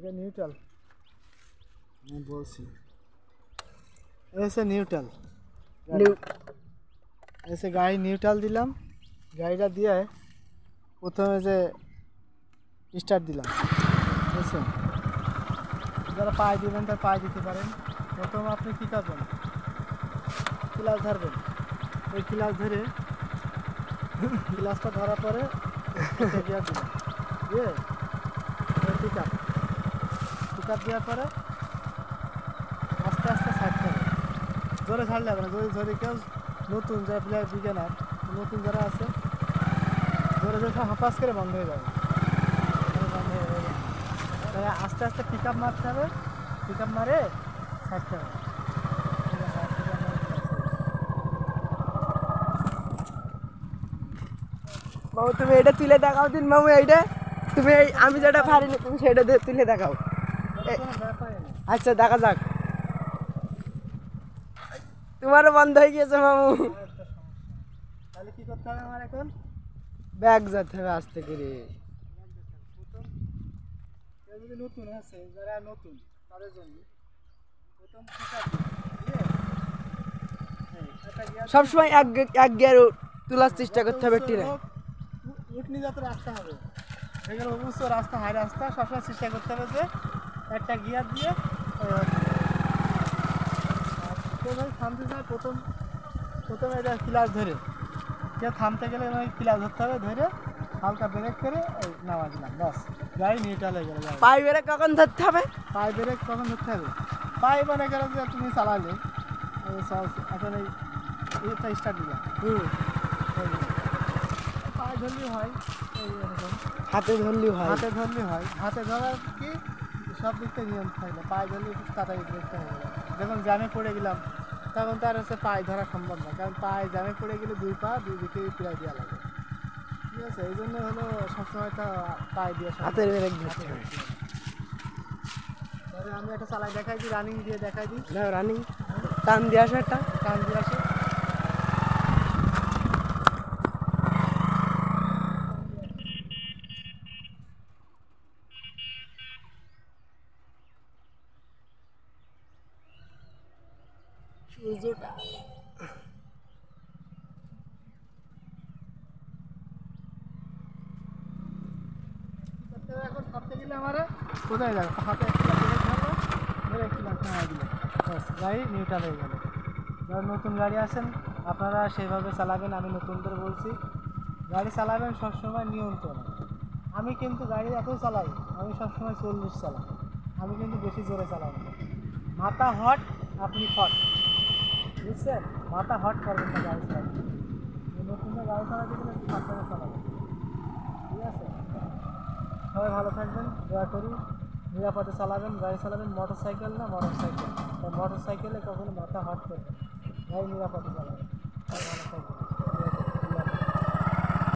neutral আমি বলছি এসে নিউট্রাল এসে গাড়ি নিউট্রাল দিলাম গাড়িটা দিয়ে প্রথমে যে স্টার্ট দিলাম বুঝছেন যারা পায়ে দিবেন তার পায়ে দিতে পারেন প্রথম আপনি কী করবেন ক্লাচ ধরবেন এই ক্লাচ ধরে ক্লাচটা ধরার পরে গিয়ার দিলাম দিয়ে পিক আপ দেওয়ার পরে আস্তে আস্তে ছাড়তে হবে জোরে ছাড়লে হবে না যদি কেউ নতুন যারা প্লেয়ার বিজ্ঞানার নতুন যারা আছে জোরে জোরে হাঁপাস করে বন্ধ হয়ে যাবে তাই আস্তে আস্তে পিক আপ মারতে হবে পিক আপ মারে ছাড়তে হবে মামু তুমি এটা তুলে দেখাও দিন মামু এইটা তুমি আমি যেটা পারিনি তুমি সেটা তুলে দেখাও আচ্ছা দেখা যাক তোমারও বন্ধ হয়ে গিয়েছে মামু তাহলে কি করতে হবে আমার এখন ব্যাগ যেতে হবে আস্তে করে প্রথম কেউ যদি নতুন আছে যারা নতুন তাদের জন্য প্রথম সবসময় এক গিয়ার তোলার চেষ্টা করতে হবে টিনে উঠনি যাতে রাস্তা হবে যেগুলো উচ্চ রাস্তা হাই রাস্তা সবসময় চেষ্টা করতে হবে যে একটা গিয়ার দিয়ে থামতে যায় প্রথমে এটা ক্লাচ ধরে কেউ থামতে গেলে ক্লাচ ধরতে হবে ধরে হালকা ব্রেক করে নামা দিলাম বাস গাড়ি নিউট্রাল হয়ে গেল পাই ব্রেক কখন ধরতে হবে পাই ব্রেক কখন ধরতে হবে পাই মনে গেল যে তুমি চালালে এখন এইটা স্টার্ট দিলাম পায়ে ধরলেই হয় এইরকম হাতে ধরলেই হয় হাতে ধরার কি সব দিক থেকে নিয়ম থাকলে পায়ে ধরলে তাড়াতাড়ি ব্রেকটা হয়ে গেল যখন জ্যামে পড়ে গেলাম তখন তার হচ্ছে পায়ে ধরা সম্ভব না কারণ পায়ে জ্যামে পড়ে গেলে দুই পা দুই দিকেই প্রায় দেওয়া লাগে ঠিক আছে এই জন্য হলো সবসময় তা পায়ে দিয়ে হাতের ব্রেক ধরতে হবে আমি একটা চালাই দেখাই দিই রানিং দিয়ে দেখাই দিই রানিং টান দিয়ে আসে একটা টান দিয়ে আসে সূর্যটা এখন থাকতে গেলে আমার কোথায় যাবে হাতে গাড়ি নিউট্রাল হয়ে গেল যারা নতুন গাড়ি আছেন আপনারা সেইভাবে চালাবেন আমি নতুনদের বলছি গাড়ি চালাবেন সবসময় নিয়ন্ত্রণ আমি কিন্তু গাড়ি এতই চালাই আমি সবসময় 40 চালাই আমি কিন্তু বেশি জোরে চালাই না মাথা হট আপনি ফট বুঝছেন মাথা হট করবেন না গাড়ি চালাবেন নতুনদের গাড়ি চালাতে গেলে একটু সাবধানে চালাবেন ঠিক আছে সবাই ভালো থাকবেন দয়া করি নিরাপদে চালাবেন গাড়ি চালাবেন মোটরসাইকেল না মোটরসাইকেলে কখনো মাথা হট করবেন গাড়ি নিরাপদে চালাবেন ভালো থাকবেন